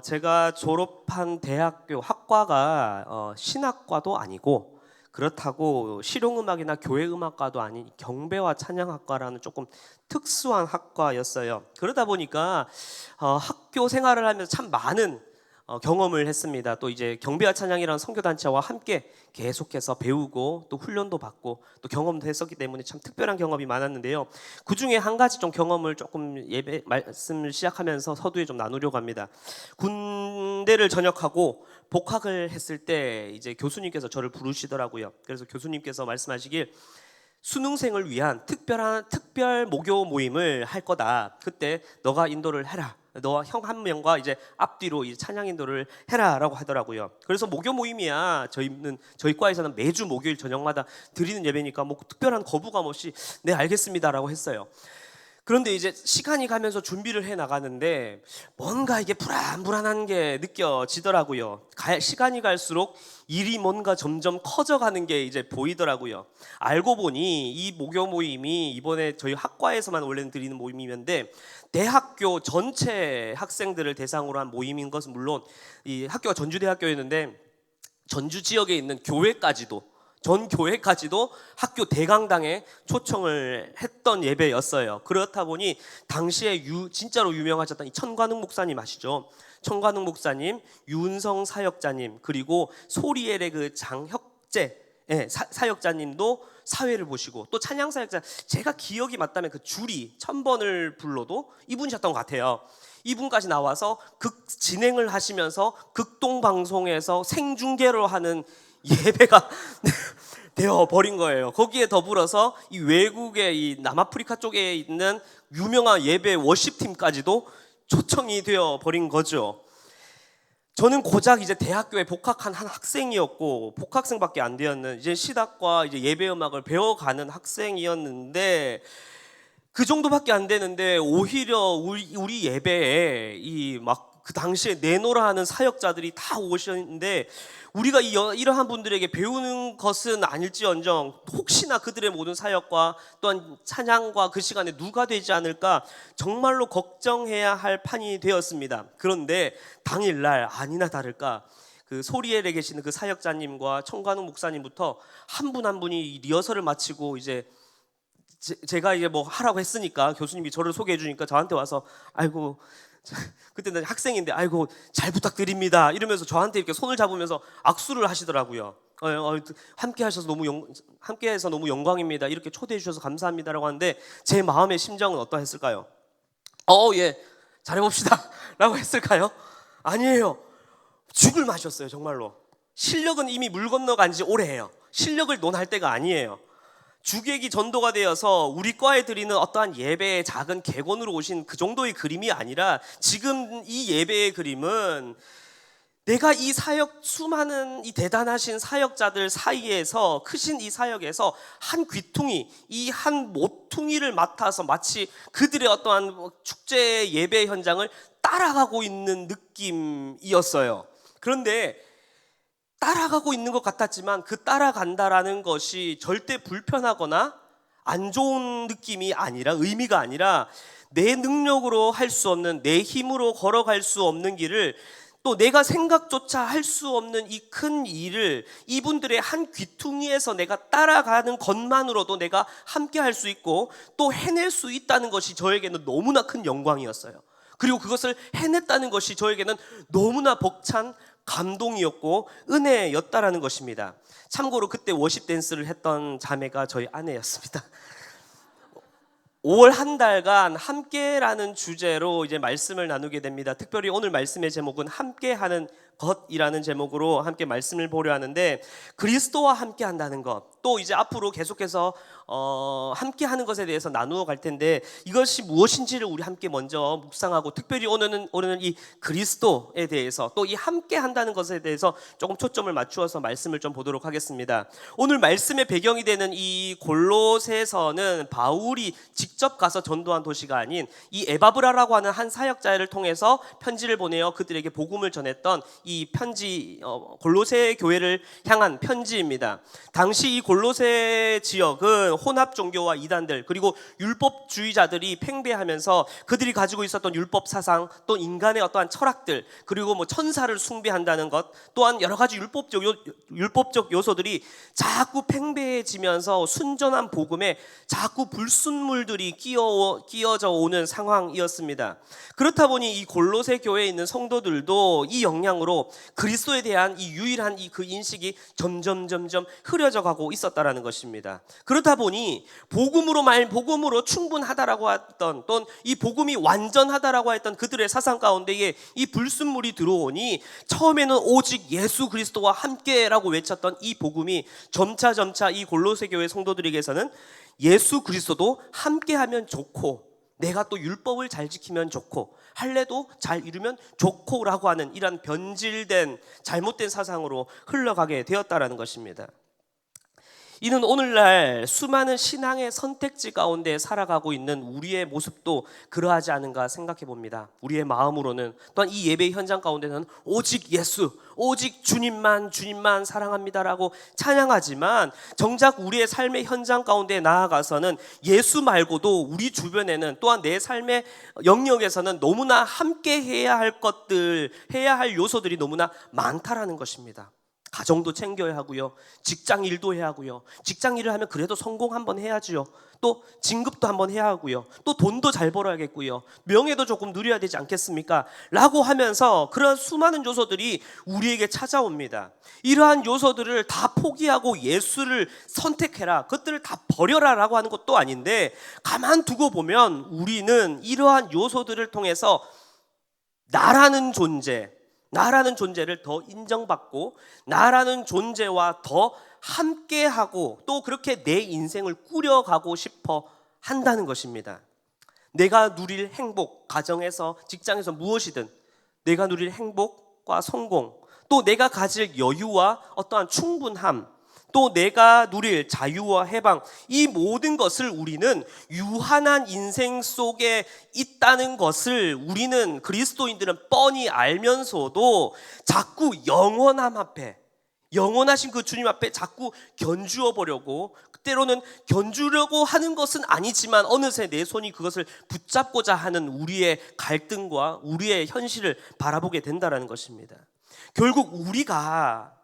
제가 졸업한 대학교 학과가 신학과도 아니고 그렇다고 실용음악이나 교회음악과도 아닌 경배와 찬양학과라는 조금 특수한 학과였어요. 그러다 보니까 학교 생활을 하면서 참 많은 경험을 했습니다. 또 이제 경배와 찬양이라는 선교단체와 함께 계속해서 배우고 또 훈련도 받고 또 경험도 했었기 때문에 참 특별한 경험이 많았는데요. 그 중에 한 가지 좀 경험을 조금 예배 말씀을 시작하면서 서두에 좀 나누려고 합니다. 군대를 전역하고 복학을 했을 때 이제 교수님께서 저를 부르시더라고요. 그래서 교수님께서 말씀하시길 수능생을 위한 특별 목요 모임을 할 거다. 그때 너가 인도를 해라. 너와 형 한 명과 이제 앞뒤로 이제 찬양 인도를 해라라고 하더라고요. 그래서 목요 모임이야. 저희 과에서는 매주 목요일 저녁마다 드리는 예배니까 뭐 특별한 거부감 없이 네 알겠습니다라고 했어요. 그런데 이제 시간이 가면서 준비를 해 나가는데 뭔가 이게 불안한 게 느껴지더라고요. 시간이 갈수록 일이 뭔가 점점 커져가는 게 이제 보이더라고요. 알고 보니 이 목요 모임이 이번에 저희 학과에서만 원래는 드리는 모임이었는데 대학교 전체 학생들을 대상으로 한 모임인 것은 물론 이 학교가 전주대학교였는데 전주 지역에 있는 교회까지도 전 교회까지도 학교 대강당에 초청을 했던 예배였어요. 그렇다 보니 당시에 진짜로 유명하셨던 이 천관웅 목사님 아시죠? 천관웅 목사님, 윤성 사역자님, 그리고 소리엘의 그 장혁재 사역자님도 사회를 보시고 또 찬양 사역자, 제가 기억이 맞다면 그 줄이 1000번을 불러도 이분이셨던 것 같아요. 이분까지 나와서 진행을 하시면서 극동방송에서 생중계로 하는 예배가 되어 버린 거예요. 거기에 더불어서 이 외국의 이 남아프리카 쪽에 있는 유명한 예배 워십팀까지도 초청이 되어 버린 거죠. 저는 고작 이제 대학교에 복학한 한 학생이었고 복학생밖에 안 되었는 이제 시닥과 이제 예배 음악을 배워가는 학생이었는데 그 정도밖에 안 되는데 오히려 우리 예배에 이 막 그 당시에 내노라 하는 사역자들이 다 오셨는데 우리가 이러한 분들에게 배우는 것은 아닐지언정 혹시나 그들의 모든 사역과 또한 찬양과 그 시간에 누가 되지 않을까 정말로 걱정해야 할 판이 되었습니다. 그런데 당일날 아니나 다를까 그 소리엘에 계시는 그 사역자님과 청관웅 목사님부터 한 분 한 분이 리허설을 마치고 이제 제가 이제 뭐 하라고 했으니까 교수님이 저를 소개해 주니까 저한테 와서 아이고 그때는 학생인데 아이고 잘 부탁드립니다 이러면서 저한테 이렇게 손을 잡으면서 악수를 하시더라고요. 함께해서 너무 영광입니다. 이렇게 초대해 주셔서 감사합니다라고 하는데 제 마음의 심정은 어떠했을까요? 예, 잘해봅시다 라고 했을까요? 아니에요. 죽을 맛이었어요. 정말로. 실력은 이미 물 건너간 지 오래예요. 실력을 논할 때가 아니에요. 주객이 전도가 되어서 우리 과에 드리는 어떠한 예배의 작은 객원으로 오신 그 정도의 그림이 아니라 지금 이 예배의 그림은 내가 이 수많은 이 대단하신 사역자들 사이에서 크신 이 사역에서 한 귀퉁이, 이 한 모퉁이를 맡아서 마치 그들의 어떠한 축제 예배 현장을 따라가고 있는 느낌이었어요. 그런데 따라가고 있는 것 같았지만 그 따라간다라는 것이 절대 불편하거나 안 좋은 느낌이 아니라 의미가 아니라 내 능력으로 할 수 없는 내 힘으로 걸어갈 수 없는 길을 또 내가 생각조차 할 수 없는 이 큰 일을 이분들의 한 귀퉁이에서 내가 따라가는 것만으로도 내가 함께 할 수 있고 또 해낼 수 있다는 것이 저에게는 너무나 큰 영광이었어요. 그리고 그것을 해냈다는 것이 저에게는 너무나 벅찬 감동이었고 은혜였다라는 것입니다. 참고로 그때 워십 댄스를 했던 자매가 저희 아내였습니다. 5월 한 달간 함께라는 주제로 이제 말씀을 나누게 됩니다. 특별히 오늘 말씀의 제목은 함께하는 것이라는 제목으로 함께 말씀을 보려 하는데 그리스도와 함께한다는 것, 또 이제 앞으로 계속해서 함께하는 것에 대해서 나누어 갈 텐데 이것이 무엇인지를 우리 함께 먼저 묵상하고 특별히 오늘은 이 그리스도에 대해서 또 이 함께한다는 것에 대해서 조금 초점을 맞추어서 말씀을 좀 보도록 하겠습니다. 오늘 말씀의 배경이 되는 이 골로새서는 바울이 직접 가서 전도한 도시가 아닌 이 에바브라라고 하는 한 사역자를 통해서 편지를 보내어 그들에게 복음을 전했던 이 편지, 골로새 교회를 향한 편지입니다. 당시 이 골로새 지역은 혼합 종교와 이단들 그리고 율법주의자들이 팽배하면서 그들이 가지고 있었던 율법 사상, 또 인간의 어떠한 철학들, 그리고 뭐 천사를 숭배한다는 것, 또한 여러 가지 율법적 요소들이 자꾸 팽배해지면서 순전한 복음에 자꾸 불순물들이 끼어져 오는 상황이었습니다. 그렇다 보니 이 골로새 교회에 있는 성도들도 이 영향으로 그리스도에 대한 이 유일한 그 인식이 점점 흐려져 가고 있었다라는 것입니다. 그렇다 보니 복음으로 충분하다라고 했던, 또는 이 복음이 완전하다라고 했던 그들의 사상 가운데에 이 불순물이 들어오니 처음에는 오직 예수 그리스도와 함께라고 외쳤던 이 복음이 점차 이 골로새 교회 성도들에게서는 예수 그리스도도 함께하면 좋고, 내가 또 율법을 잘 지키면 좋고, 할례도 잘 이루면 좋고라고 하는 이런 변질된 잘못된 사상으로 흘러가게 되었다라는 것입니다. 이는 오늘날 수많은 신앙의 선택지 가운데 살아가고 있는 우리의 모습도 그러하지 않은가 생각해 봅니다. 우리의 마음으로는, 또한 이 예배 현장 가운데는 오직 예수, 오직 주님만 사랑합니다라고 찬양하지만 정작 우리의 삶의 현장 가운데 나아가서는 예수 말고도 우리 주변에는, 또한 내 삶의 영역에서는 너무나 함께 해야 할 것들, 해야 할 요소들이 너무나 많다라는 것입니다. 가정도 챙겨야 하고요, 직장 일도 해야 하고요, 직장 일을 하면 그래도 성공 한번 해야지요, 또 진급도 한번 해야 하고요, 또 돈도 잘 벌어야겠고요, 명예도 조금 누려야 되지 않겠습니까? 라고 하면서 그런 수많은 요소들이 우리에게 찾아옵니다. 이러한 요소들을 다 포기하고 예수를 선택해라, 그것들을 다 버려라 라고 하는 것도 아닌데, 가만 두고 보면 우리는 이러한 요소들을 통해서 나라는 존재를 더 인정받고, 나라는 존재와 더 함께하고, 또 그렇게 내 인생을 꾸려가고 싶어 한다는 것입니다. 내가 누릴 행복, 가정에서, 직장에서 무엇이든 내가 누릴 행복과 성공, 또 내가 가질 여유와 어떠한 충분함, 또 내가 누릴 자유와 해방, 이 모든 것을 우리는 유한한 인생 속에 있다는 것을 우리는 그리스도인들은 뻔히 알면서도 자꾸 영원하신 그 주님 앞에 자꾸 견주어 보려고, 때로는 견주려고 하는 것은 아니지만 어느새 내 손이 그것을 붙잡고자 하는 우리의 갈등과 우리의 현실을 바라보게 된다는 것입니다. 결국 우리가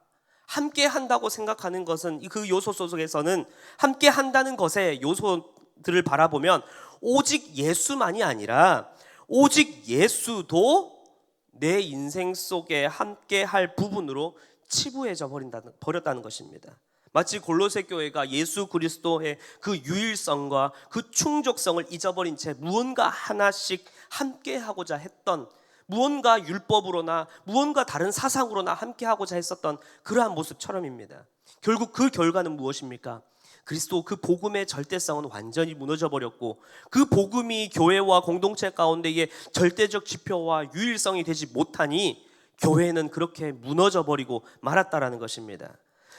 함께 한다고 생각하는 것은, 그 요소 속에서는 함께 한다는 것의 요소들을 바라보면 오직 예수만이 아니라 오직 예수도 내 인생 속에 함께 할 부분으로 치부해져 버렸다는 것입니다. 마치 골로새 교회가 예수 그리스도의 그 유일성과 그 충족성을 잊어버린 채 무언가 하나씩 함께 하고자 했던, 무언가 율법으로나 무언가 다른 사상으로나 함께하고자 했었던 그러한 모습처럼입니다. 결국 그 결과는 무엇입니까? 그리스도 그 복음의 절대성은 완전히 무너져 버렸고, 그 복음이 교회와 공동체 가운데의 절대적 지표와 유일성이 되지 못하니 교회는 그렇게 무너져 버리고 말았다라는 것입니다.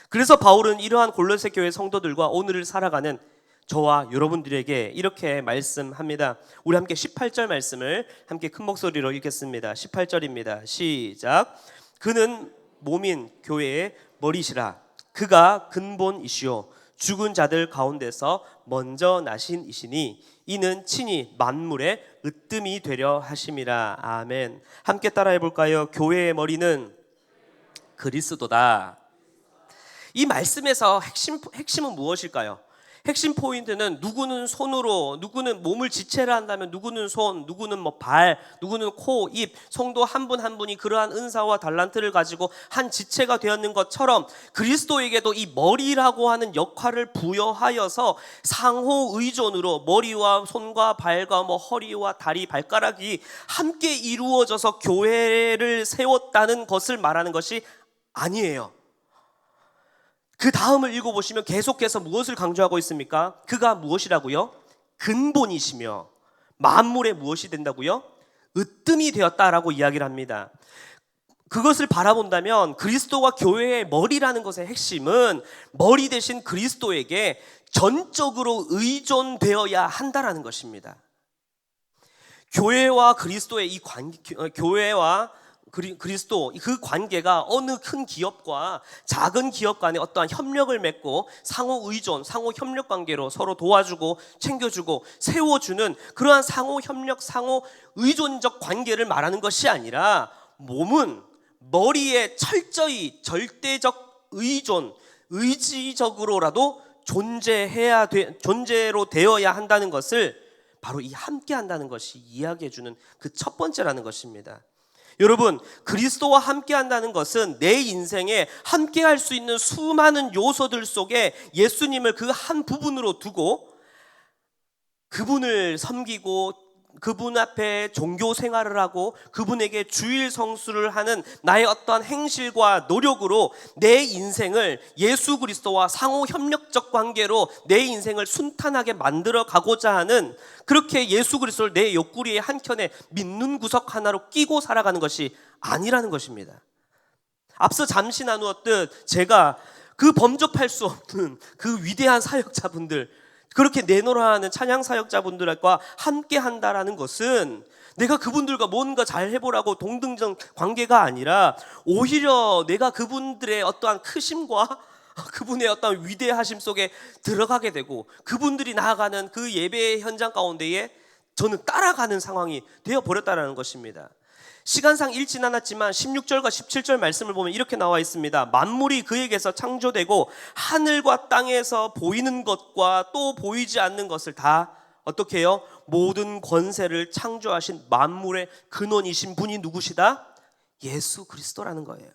그래서 바울은 이러한 골로새 교회 성도들과 오늘을 살아가는 저와 여러분들에게 이렇게 말씀합니다. 우리 함께 18절 말씀을 함께 큰 목소리로 읽겠습니다. 18절입니다. 시작. 그는 몸인 교회의 머리시라. 그가 근본이시요 죽은 자들 가운데서 먼저 나신 이시니 이는 친히 만물의 으뜸이 되려 하심이라. 아멘. 함께 따라해 볼까요? 교회의 머리는 그리스도다. 이 말씀에서 핵심은 무엇일까요? 핵심 포인트는 누구는 손으로, 누구는 몸을 지체를 한다면 누구는 손, 누구는 뭐 발, 누구는 코, 입, 성도 한 분 한 분이 그러한 은사와 달란트를 가지고 한 지체가 되었는 것처럼 그리스도에게도 이 머리라고 하는 역할을 부여하여서 상호 의존으로 머리와 손과 발과 뭐 허리와 다리, 발가락이 함께 이루어져서 교회를 세웠다는 것을 말하는 것이 아니에요. 그 다음을 읽어보시면 계속해서 무엇을 강조하고 있습니까? 그가 무엇이라고요? 근본이시며 만물의 무엇이 된다고요? 으뜸이 되었다라고 이야기를 합니다. 그것을 바라본다면 그리스도와 교회의 머리라는 것의 핵심은 머리 대신 그리스도에게 전적으로 의존되어야 한다라는 것입니다. 교회와 그리스도의 이 교회와 그리스도 그 관계가 어느 큰 기업과 작은 기업 간에 어떠한 협력을 맺고 상호 의존, 상호 협력 관계로 서로 도와주고 챙겨주고 세워주는 그러한 상호 협력, 상호 의존적 관계를 말하는 것이 아니라 몸은 머리에 철저히 절대적 의존, 의지적으로라도 존재로 되어야 한다는 것을 바로 이 함께 한다는 것이 이야기해 주는 그 첫 번째라는 것입니다. 여러분, 그리스도와 함께 한다는 것은 내 인생에 함께 할 수 있는 수많은 요소들 속에 예수님을 그 한 부분으로 두고 그분을 섬기고 그분 앞에 종교 생활을 하고 그분에게 주일 성수를 하는 나의 어떠한 행실과 노력으로 내 인생을 예수 그리스도와 상호 협력적 관계로 내 인생을 순탄하게 만들어 가고자 하는, 그렇게 예수 그리스도를 내 옆구리의 한켠에 믿는 구석 하나로 끼고 살아가는 것이 아니라는 것입니다. 앞서 잠시 나누었듯 제가 그 범접할 수 없는 그 위대한 사역자분들, 그렇게 내노라 하는 찬양 사역자분들과 함께 한다라는 것은 내가 그분들과 뭔가 잘 해보라고 동등전 관계가 아니라 오히려 내가 그분들의 어떠한 크심과 그분의 어떤 위대하심 속에 들어가게 되고 그분들이 나아가는 그 예배의 현장 가운데에 저는 따라가는 상황이 되어버렸다는 것입니다. 시간상 읽진 않았지만 16절과 17절 말씀을 보면 이렇게 나와 있습니다. 만물이 그에게서 창조되고 하늘과 땅에서 보이는 것과 또 보이지 않는 것을 다 어떻게 해요? 모든 권세를 창조하신 만물의 근원이신 분이 누구시다? 예수 그리스도라는 거예요.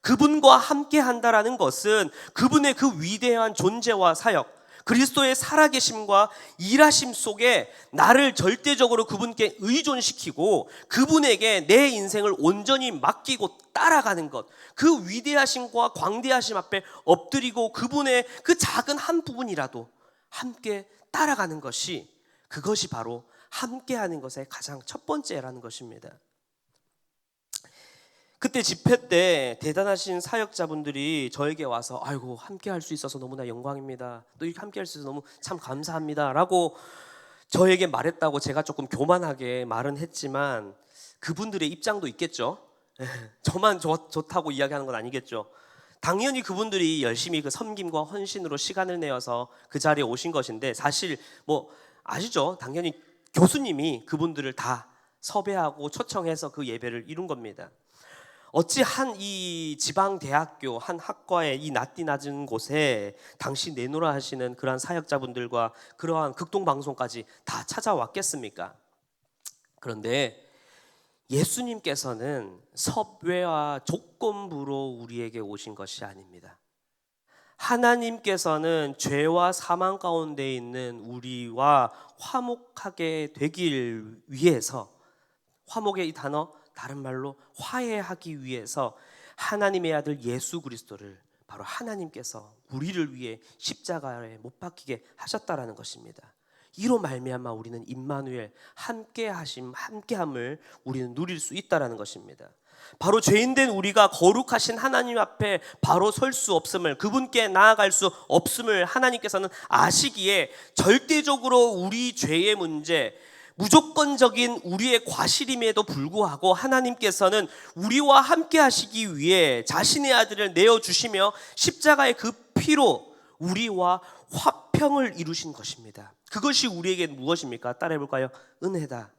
그분과 함께 한다라는 것은 그분의 그 위대한 존재와 사역, 그리스도의 살아계심과 일하심 속에 나를 절대적으로 그분께 의존시키고 그분에게 내 인생을 온전히 맡기고 따라가는 것, 그 위대하심과 광대하심 앞에 엎드리고 그분의 그 작은 한 부분이라도 함께 따라가는 것이, 그것이 바로 함께하는 것의 가장 첫 번째라는 것입니다. 그때 집회 때 대단하신 사역자분들이 저에게 와서 아이고 함께 할 수 있어서 너무나 영광입니다, 또 이렇게 함께 할 수 있어서 너무 참 감사합니다 라고 저에게 말했다고 제가 조금 교만하게 말은 했지만 그분들의 입장도 있겠죠. 저만 좋다고 이야기하는 건 아니겠죠. 당연히 그분들이 열심히 그 섬김과 헌신으로 시간을 내어서 그 자리에 오신 것인데, 사실 뭐 아시죠? 당연히 교수님이 그분들을 다 섭외하고 초청해서 그 예배를 이룬 겁니다. 어찌 한 이 지방대학교 한 학과의 이 낯이 낮은 곳에 당시 내노라 하시는 그러한 사역자분들과 그러한 극동방송까지 다 찾아왔겠습니까? 그런데 예수님께서는 섭외와 조건부로 우리에게 오신 것이 아닙니다. 하나님께서는 죄와 사망 가운데 있는 우리와 화목하게 되길 위해서, 화목의 이 단어 다른 말로 화해하기 위해서 하나님의 아들 예수 그리스도를 바로 하나님께서 우리를 위해 십자가에 못 박히게 하셨다라는 것입니다. 이로 말미암아 우리는 임마누엘, 함께함을 우리는 누릴 수 있다라는 것입니다. 바로 죄인된 우리가 거룩하신 하나님 앞에 바로 설 수 없음을, 그분께 나아갈 수 없음을 하나님께서는 아시기에 절대적으로 우리 죄의 문제, 무조건적인 우리의 과실임에도 불구하고 하나님께서는 우리와 함께 하시기 위해 자신의 아들을 내어주시며 십자가의 그 피로 우리와 화평을 이루신 것입니다. 그것이 우리에게 무엇입니까? 따라해볼까요? 은혜다.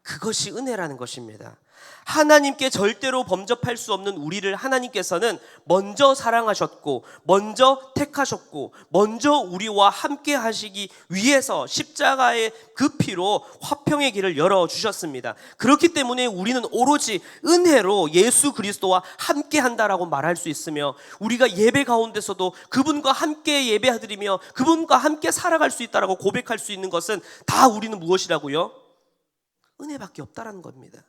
그것이 은혜라는 것입니다. 하나님께 절대로 범접할 수 없는 우리를 하나님께서는 먼저 사랑하셨고 먼저 택하셨고 먼저 우리와 함께 하시기 위해서 십자가의 그 피로 화평의 길을 열어주셨습니다. 그렇기 때문에 우리는 오로지 은혜로 예수 그리스도와 함께 한다라고 말할 수 있으며, 우리가 예배 가운데서도 그분과 함께 예배드리며 그분과 함께 살아갈 수 있다라고 고백할 수 있는 것은 다 우리는 무엇이라고요? 은혜밖에 없다라는 겁니다.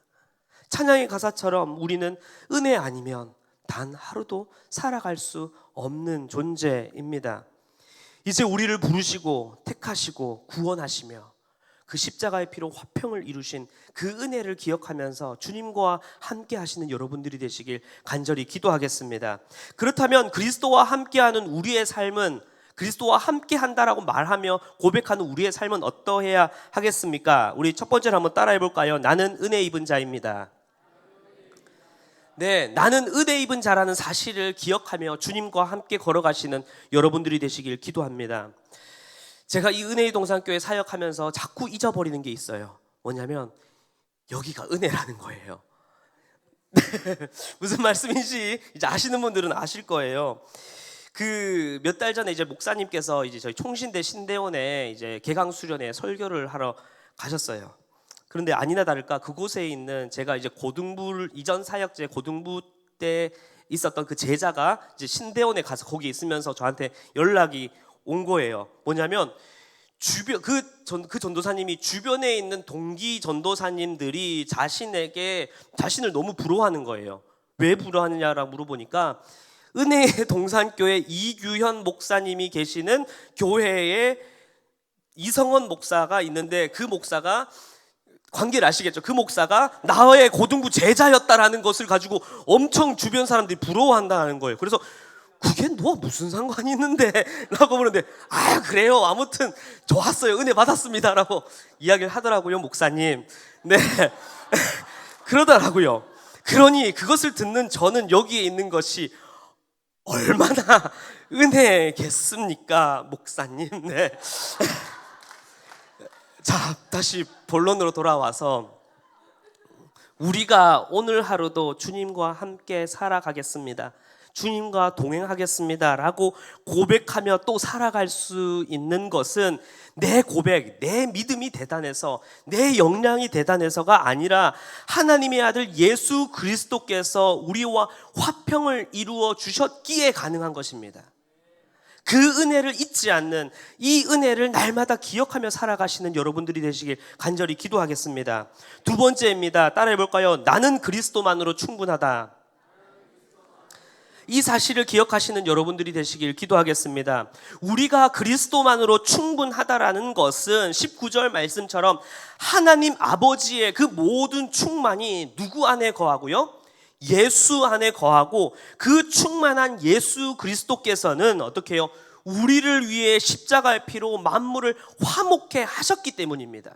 찬양의 가사처럼 우리는 은혜 아니면 단 하루도 살아갈 수 없는 존재입니다. 이제 우리를 부르시고 택하시고 구원하시며 그 십자가의 피로 화평을 이루신 그 은혜를 기억하면서 주님과 함께 하시는 여러분들이 되시길 간절히 기도하겠습니다. 그렇다면 그리스도와 함께하는 우리의 삶은, 그리스도와 함께 한다라고 말하며 고백하는 우리의 삶은 어떠해야 하겠습니까? 우리 첫 번째로 한번 따라해 볼까요? 나는 은혜 입은 자입니다. 네, 나는 은혜 입은 자라는 사실을 기억하며 주님과 함께 걸어가시는 여러분들이 되시길 기도합니다. 제가 이 은혜의 동산교회 사역하면서 자꾸 잊어버리는 게 있어요. 뭐냐면 여기가 은혜라는 거예요. 무슨 말씀인지 이제 아시는 분들은 아실 거예요. 그 몇 달 전에 이제 목사님께서 이제 저희 총신대 신대원에 이제 개강 수련회 설교를 하러 가셨어요. 그런데 아니나 다를까 그곳에 있는 제가 이제 고등부 이전 사역제 고등부 때 있었던 그 제자가 이제 신대원에 가서 거기 있으면서 저한테 연락이 온 거예요. 뭐냐면 주변 그 전도사님이 주변에 있는 동기 전도사님들이 자신을 너무 부러워하는 거예요. 왜 부러워하느냐라고 물어보니까 은혜의 동산교회 이규현 목사님이 계시는 교회에 이성원 목사가 있는데 그 목사가 관계를 아시겠죠? 그 목사가 나의 고등부 제자였다라는 것을 가지고 엄청 주변 사람들이 부러워한다는 거예요. 그래서 그게 너 무슨 상관이 있는데? 라고 그러는데 그래요. 아무튼 좋았어요. 은혜 받았습니다. 라고 이야기를 하더라고요, 목사님. 네. 그러더라고요. 그러니 그것을 듣는 저는 여기에 있는 것이 얼마나 은혜겠습니까, 목사님. 네. 자, 다시 본론으로 돌아와서 우리가 오늘 하루도 주님과 함께 살아가겠습니다. 주님과 동행하겠습니다 라고 고백하며 또 살아갈 수 있는 것은 내 고백, 내 믿음이 대단해서 내 역량이 대단해서가 아니라 하나님의 아들 예수 그리스도께서 우리와 화평을 이루어 주셨기에 가능한 것입니다. 그 은혜를 잊지 않는, 이 은혜를 날마다 기억하며 살아가시는 여러분들이 되시길 간절히 기도하겠습니다. 두 번째입니다. 따라해 볼까요? 나는 그리스도만으로 충분하다. 이 사실을 기억하시는 여러분들이 되시길 기도하겠습니다. 우리가 그리스도만으로 충분하다라는 것은 19절 말씀처럼 하나님 아버지의 그 모든 충만이 누구 안에 거하고요? 예수 안에 거하고 그 충만한 예수 그리스도께서는 어떻게 해요? 우리를 위해 십자가의 피로 만물을 화목케 하셨기 때문입니다.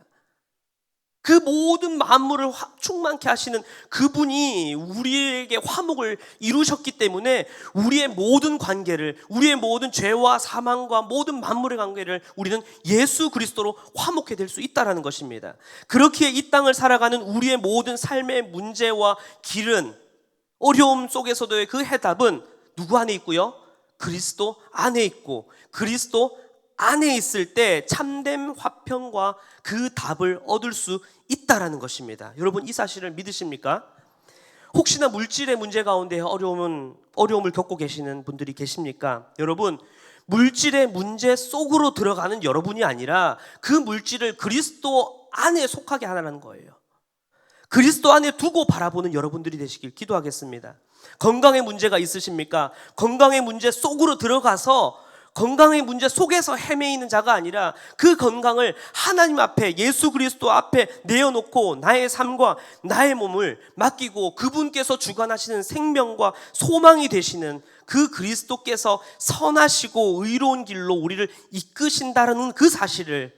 그 모든 만물을 충만케 하시는 그분이 우리에게 화목을 이루셨기 때문에 우리의 모든 관계를, 우리의 모든 죄와 사망과 모든 만물의 관계를 우리는 예수 그리스도로 화목케 될 수 있다는 것입니다. 그렇기에 이 땅을 살아가는 우리의 모든 삶의 문제와 길은, 어려움 속에서도의 그 해답은 누구 안에 있고요? 그리스도 안에 있고, 그리스도 안에 있을 때 참된 화평과 그 답을 얻을 수 있다라는 것입니다. 여러분, 이 사실을 믿으십니까? 혹시나 물질의 문제 가운데 어려움을 겪고 계시는 분들이 계십니까? 여러분, 물질의 문제 속으로 들어가는 여러분이 아니라 그 물질을 그리스도 안에 속하게 하라는 거예요. 그리스도 안에 두고 바라보는 여러분들이 되시길 기도하겠습니다. 건강의 문제가 있으십니까? 건강의 문제 속으로 들어가서 건강의 문제 속에서 헤매이는 자가 아니라 그 건강을 하나님 앞에, 예수 그리스도 앞에 내어놓고 나의 삶과 나의 몸을 맡기고 그분께서 주관하시는 생명과 소망이 되시는 그 그리스도께서 선하시고 의로운 길로 우리를 이끄신다는 그 사실을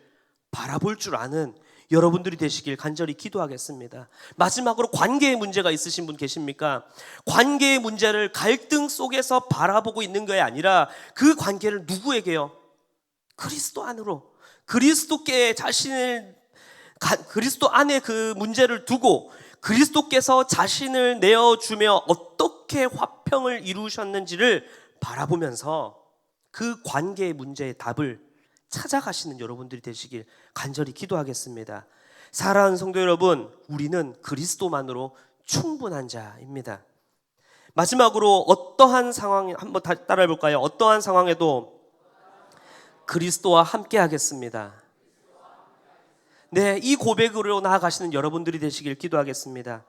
바라볼 줄 아는 여러분들이 되시길 간절히 기도하겠습니다. 마지막으로 관계의 문제가 있으신 분 계십니까? 관계의 문제를 갈등 속에서 바라보고 있는 게 아니라 그 관계를 누구에게요? 그리스도 안으로, 그리스도께 그리스도 안에 그 문제를 두고 그리스도께서 자신을 내어주며 어떻게 화평을 이루셨는지를 바라보면서 그 관계의 문제의 답을 찾아가시는 여러분들이 되시길 간절히 기도하겠습니다. 사랑하는 성도 여러분, 우리는 그리스도만으로 충분한 자입니다. 마지막으로 어떠한 상황, 한번 따라해 볼까요? 어떠한 상황에도 그리스도와 함께 하겠습니다. 네, 이 고백으로 나아가시는 여러분들이 되시길 기도하겠습니다.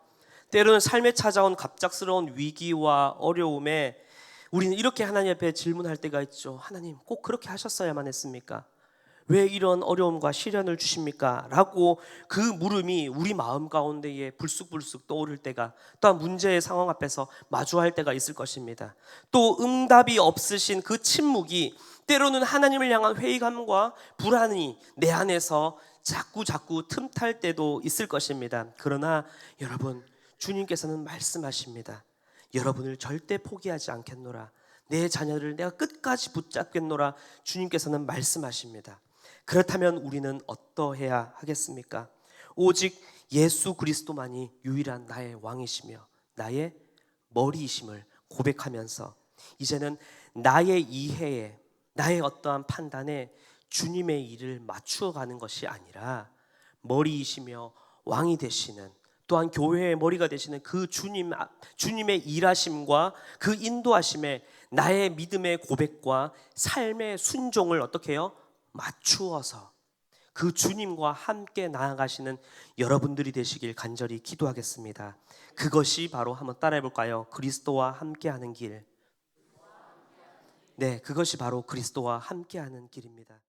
때로는 삶에 찾아온 갑작스러운 위기와 어려움에 우리는 이렇게 하나님 앞에 질문할 때가 있죠. 하나님, 꼭 그렇게 하셨어야만 했습니까? 왜 이런 어려움과 시련을 주십니까? 라고 그 물음이 우리 마음 가운데에 불쑥불쑥 떠오를 때가, 또한 문제의 상황 앞에서 마주할 때가 있을 것입니다. 또 응답이 없으신 그 침묵이 때로는 하나님을 향한 회의감과 불안이 내 안에서 자꾸 틈탈 때도 있을 것입니다. 그러나 여러분, 주님께서는 말씀하십니다. 여러분을 절대 포기하지 않겠노라. 내 자녀를 내가 끝까지 붙잡겠노라. 주님께서는 말씀하십니다. 그렇다면 우리는 어떠해야 하겠습니까? 오직 예수 그리스도만이 유일한 나의 왕이시며 나의 머리이심을 고백하면서 이제는 나의 이해에, 나의 어떠한 판단에 주님의 일을 맞추어 가는 것이 아니라 머리이시며 왕이 되시는, 또한 교회의 머리가 되시는 그 주님의 일하심과 그 인도하심에 나의 믿음의 고백과 삶의 순종을 어떻게 해요? 맞추어서 그 주님과 함께 나아가시는 여러분들이 되시길 간절히 기도하겠습니다. 그것이 바로, 한번 따라해 볼까요? 그리스도와 함께하는 길. 네, 그것이 바로 그리스도와 함께하는 길입니다.